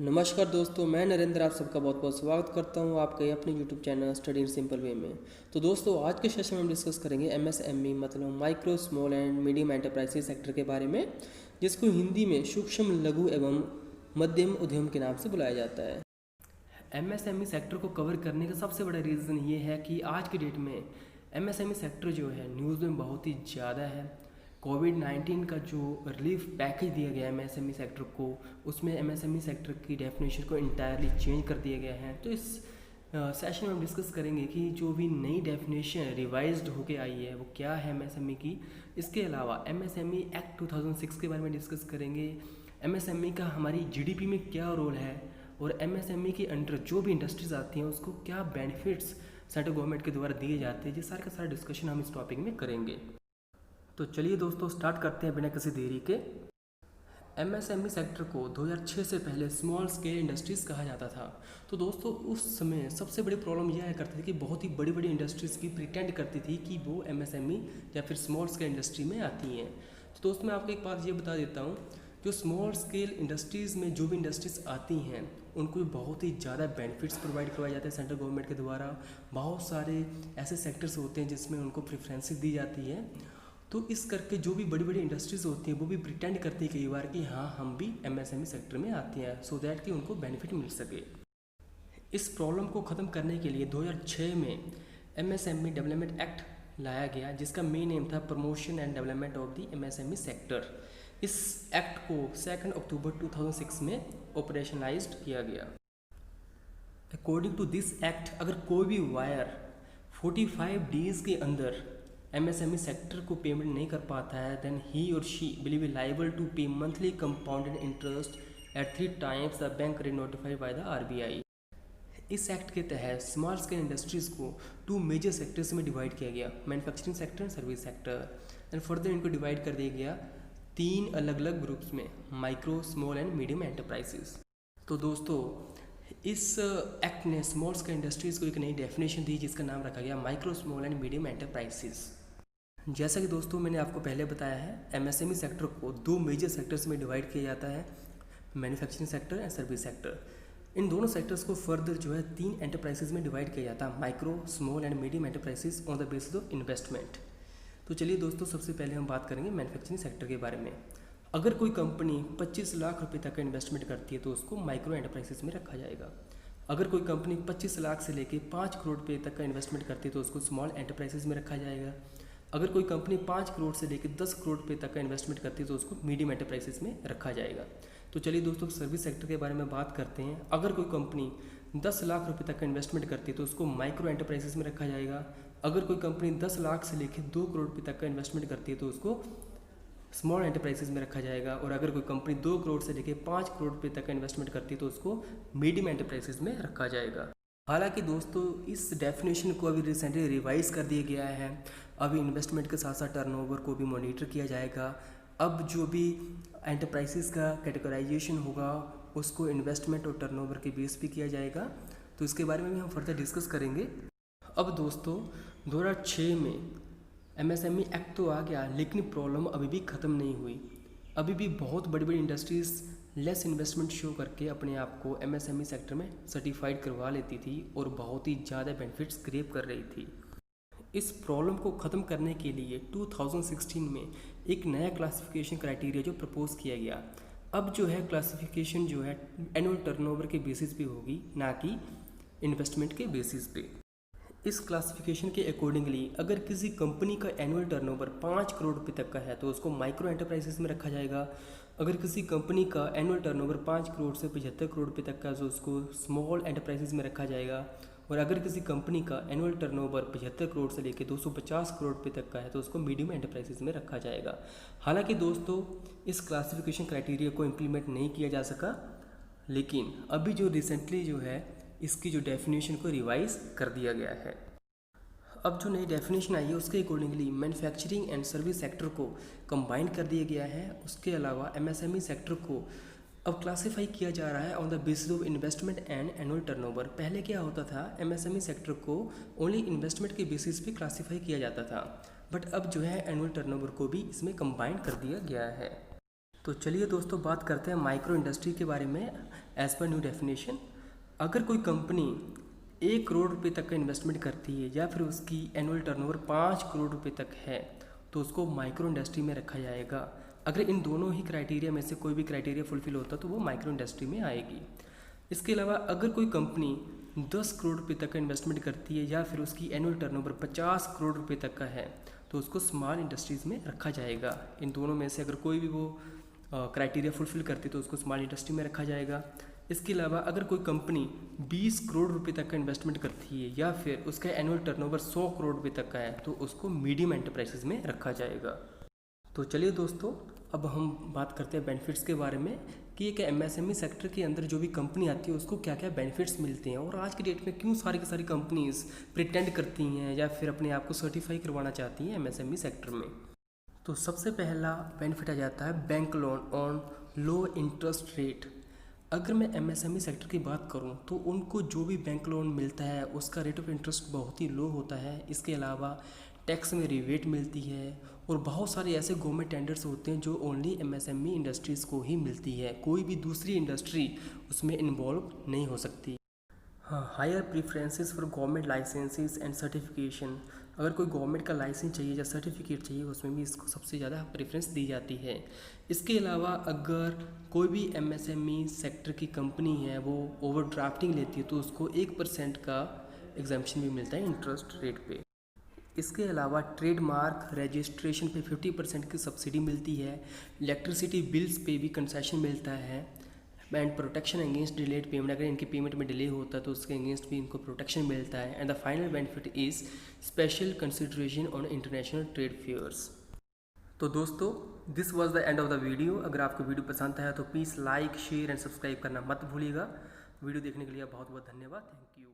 नमस्कार दोस्तों, मैं नरेंद्र आप सबका बहुत बहुत स्वागत करता हूं आपके अपने YouTube channel study in simple way में। तो दोस्तों, आज के सेशन में हम डिस्कस करेंगे MSME मतलब micro small and medium enterprises sector के बारे में, जिसको हिंदी में सूक्ष्म लघु एवं मध्यम उद्यम के नाम से बुलाया जाता है। MSME सेक्टर को कवर करने का सबसे बड़ा रीज़न ये है कि आज की डेट में MSME सेक्टर जो है न्यूज़ में बहुत ही ज़्यादा है। कोविड-19 का जो रिलीफ पैकेज दिया गया है MSME सेक्टर को, उसमें MSME सेक्टर की डेफिनेशन को इंटायरली चेंज कर दिया गया है। तो इस सेशन में हम डिस्कस करेंगे कि जो भी नई डेफिनेशन रिवाइज्ड होके आई है वो क्या है MSME की। इसके अलावा MSME एक्ट 2006 के बारे में डिस्कस करेंगे। MSME का हमारी GDP में क्या रोल है और MSME के अंडर जो भी इंडस्ट्रीज आती हैं उसको क्या बेनिफिट्स सेंट्रल गवर्नमेंट के द्वारा दिए जाते हैं, ये सारा का सारा डिस्कशन हम इस टॉपिक में करेंगे। तो चलिए दोस्तों, स्टार्ट करते हैं बिना किसी देरी के। MSME सेक्टर को 2006 से पहले स्मॉल स्केल इंडस्ट्रीज़ कहा जाता था। तो दोस्तों, उस समय सबसे बड़ी प्रॉब्लम यह करती थी कि बहुत ही बड़ी बड़ी इंडस्ट्रीज़ भी प्रिटेंड करती थी कि वो MSME या फिर स्मॉल स्केल इंडस्ट्री में आती हैं। तो दोस्तों, मैं आपको एक बात ये बता देता हूँ, जो स्मॉल स्केल इंडस्ट्रीज़ में जो भी इंडस्ट्रीज़ आती हैं उनको बहुत ही ज़्यादा बेनिफिट्स प्रोवाइड करवाए जाते हैं सेंट्रल गवर्नमेंट के द्वारा। बहुत सारे ऐसे सेक्टर्स होते हैं जिसमें उनको प्रेफरेंसेस दी जाती है। तो इस करके जो भी बड़ी बड़ी इंडस्ट्रीज़ होती हैं वो भी प्रिटेंड करती है कई बार कि हाँ, हम भी MSME सेक्टर में आते हैं, सो दैट कि उनको बेनिफिट मिल सके। इस प्रॉब्लम को ख़त्म करने के लिए 2006 में MSME डेवलपमेंट एक्ट लाया गया, जिसका मेन नेम था promotion and development of the MSME sector. इस एक्ट को 2 अक्टूबर 2006 में ऑपरेशनलाइज्ड किया गया। अकॉर्डिंग टू दिस एक्ट, अगर कोई भी वायर 45 डेज़ के अंदर MSME सेक्टर को पेमेंट नहीं कर पाता है, देन ही और she will be liable to pay monthly compounded interest at 3 times the bank rate notified by the RBI। इस एक्ट के तहत स्मॉल स्केल इंडस्ट्रीज़ को 2 मेजर सेक्टर्स में डिवाइड किया गया, manufacturing sector and service sector. And further इनको divide कर दिया गया 3 अलग अलग ग्रुप्स में, micro small and medium enterprises. तो दोस्तों, इस एक्ट ने स्मॉल स्केल इंडस्ट्रीज़ को एक नई डेफिनेशन दी, जिसका नाम रखा गया micro small and medium enterprises. जैसा कि दोस्तों मैंने आपको पहले बताया है, MSME सेक्टर को 2 मेजर सेक्टर्स में डिवाइड किया जाता है, manufacturing sector and service sector. इन दोनों सेक्टर्स को फर्दर जो है 3 एंटरप्राइजेज में डिवाइड किया जाता है, micro small and medium enterprises on the basis of investment. तो चलिए दोस्तों, सबसे पहले हम बात करेंगे मैन्युफैक्चरिंग सेक्टर के बारे में। अगर कोई कंपनी 25 लाख रुपये तक का इन्वेस्टमेंट करती है तो उसको माइक्रो एंटरप्राइजेज में रखा जाएगा। अगर कोई कंपनी 25 लाख से लेकर 5 करोड़ रुपये तक का इन्वेस्टमेंट करती है तो उसको स्मॉल एंटरप्राइजेज में रखा जाएगा। अगर कोई कंपनी 5 करोड़ से लेकर 10 करोड़ रुपये तक का इन्वेस्टमेंट करती है तो उसको मीडियम एंटरप्राइजेस में रखा जाएगा। तो चलिए दोस्तों, सर्विस सेक्टर के बारे में बात करते हैं। अगर कोई कंपनी 10 लाख रुपये तक का इन्वेस्टमेंट करती है तो उसको माइक्रो एंटरप्राइजेस में रखा जाएगा। अगर कोई कंपनी 10 लाख से लेकर 2 करोड़ रुपये तक का इन्वेस्टमेंट करती है तो उसको स्मॉल एंटरप्राइजेस में रखा जाएगा। और अगर कोई कंपनी 2 करोड़ से लेकर 5 करोड़ रुपये तक का इन्वेस्टमेंट करती है तो उसको मीडियम एंटरप्राइजेस में रखा जाएगा। हालांकि दोस्तों, इस डेफिनेशन को अभी रिसेंटली रिवाइज कर दिया गया है। अभी इन्वेस्टमेंट के साथ साथ टर्नओवर को भी मॉनिटर किया जाएगा। अब जो भी एंटरप्राइजेस का कैटेगराइजेशन होगा उसको इन्वेस्टमेंट और टर्नओवर के बेस पे किया जाएगा। तो इसके बारे में भी हम फर्दर डिस्कस करेंगे। अब दोस्तों, 2006 में MSME एक्ट तो आ गया, लेकिन प्रॉब्लम अभी भी ख़त्म नहीं हुई। अभी भी बहुत बड़ी बड़ी इंडस्ट्रीज़ लेस इन्वेस्टमेंट शो करके अपने आप को MSME सेक्टर में सर्टिफाइड करवा लेती थी और बहुत ही ज़्यादा बेनिफिट्स क्रिएट कर रही थी। इस प्रॉब्लम को ख़त्म करने के लिए 2016 में एक नया क्लासिफिकेशन क्राइटेरिया जो प्रपोज किया गया। अब जो है क्लासिफिकेशन जो है एनुअल टर्नओवर के बेसिस पे होगी, ना कि इन्वेस्टमेंट के बेसिस पे। इस क्लासिफिकेशन के अकॉर्डिंगली अगर किसी कंपनी का एनुअल टर्नओवर 5 करोड़ रुपये तक का है तो उसको माइक्रो एंटरप्राइजेस में रखा जाएगा। अगर किसी कंपनी का एनुअल टर्नओवर 5 करोड़ से 75 करोड़ रुपये तक का तो उसको स्मॉल एंटरप्राइजेस में रखा जाएगा। और अगर किसी कंपनी का एनुअल टर्नओवर 75 करोड़ से लेकर 250 करोड़ रुपये तक का है तो उसको मीडियम एंटरप्राइजेस में रखा जाएगा। हालांकि दोस्तों, इस क्लासिफिकेशन क्राइटेरिया को इम्प्लीमेंट नहीं किया जा सका, लेकिन अभी जो रिसेंटली जो है इसकी जो डेफिनेशन को रिवाइज कर दिया गया है। अब जो नई डेफिनेशन आई है उसके accordingly manufacturing and service sector को कंबाइन कर दिया गया है। उसके अलावा MSME सेक्टर को अब क्लासिफाई किया जा रहा है on the basis of investment and annual turnover. पहले क्या होता था, MSME सेक्टर को ओनली इन्वेस्टमेंट के बेसिस पे क्लासिफाई किया जाता था, बट अब जो है एनुअल टर्नओवर को भी इसमें कंबाइन कर दिया गया है। तो चलिए दोस्तों बात करते हैं माइक्रो इंडस्ट्री के बारे में एज़ पर न्यू डेफिनेशन। अगर कोई कंपनी 1 करोड़ रुपए तक का इन्वेस्टमेंट करती है या फिर उसकी एनुअल टर्नओवर 5 करोड़ रुपए तक है तो उसको माइक्रो इंडस्ट्री में रखा जाएगा। अगर इन दोनों ही क्राइटेरिया में से कोई भी क्राइटेरिया फुलफिल होता तो वो माइक्रो इंडस्ट्री में आएगी। इसके अलावा अगर कोई कंपनी 10 करोड़ रुपए तक का इन्वेस्टमेंट करती है या फिर उसकी एनुअल टर्नओवर 50 करोड़ रुपए तक का है तो उसको स्मॉल इंडस्ट्रीज़ में रखा जाएगा। इन दोनों में से अगर कोई भी वो क्राइटेरिया फुलफिल करती है तो उसको स्मॉल इंडस्ट्री में रखा जाएगा। इसके अलावा अगर कोई कंपनी 20 करोड़ रुपए तक का इन्वेस्टमेंट करती है या फिर उसका एनुअल टर्नओवर 100 करोड़ रुपए तक का है तो उसको मीडियम एंटरप्राइजेज में रखा जाएगा। तो चलिए दोस्तों अब हम बात करते हैं बेनिफिट्स के बारे में कि एक एमएसएमई सेक्टर के अंदर जो भी कंपनी आती है उसको क्या क्या बेनिफिट्स मिलते हैं और आज की डेट में क्यों सारी की सारी कंपनीज प्रिटेंड करती हैं या फिर अपने आप को सर्टिफाई करवाना चाहती हैं एमएसएमई सेक्टर में। तो सबसे पहला बेनिफिट आ जाता है bank loan on low interest rate. अगर मैं एमएसएमई सेक्टर की बात करूं तो उनको जो भी बैंक लोन मिलता है उसका रेट ऑफ इंटरेस्ट बहुत ही लो होता है। इसके अलावा टैक्स में रिबेट मिलती है और बहुत सारे ऐसे गवर्नमेंट टेंडर्स होते हैं जो ओनली एमएसएमई इंडस्ट्रीज़ को ही मिलती है, कोई भी दूसरी इंडस्ट्री उसमें इन्वॉल्व नहीं हो सकती। हाँ, higher preferences for government licences and certification. अगर कोई गवर्नमेंट का लाइसेंस चाहिए या सर्टिफिकेट चाहिए उसमें भी इसको सबसे ज़्यादा प्रेफरेंस दी जाती है। इसके अलावा अगर कोई भी एमएसएमई सेक्टर की कंपनी है वो ओवर ड्राफ्टिंग लेती है तो उसको 1% का एग्जाम्पशन भी मिलता है इंटरेस्ट रेट पे। इसके अलावा ट्रेडमार्क रजिस्ट्रेशन पे 50% की सब्सिडी मिलती है। इलेक्ट्रिसिटी बिल्स पे भी कंसेशन मिलता है and protection against delayed payment. अगर इनके पेमेंट में डिले होता है तो उसके अगेंस्ट भी इनको प्रोटेक्शन मिलता है। And the final benefit is special consideration on international trade fairs. तो दोस्तों this was the end of the video. अगर आपको वीडियो पसंद आया तो please like share and subscribe करना मत भूलिएगा। वीडियो देखने के लिए बहुत बहुत धन्यवाद। Thank you.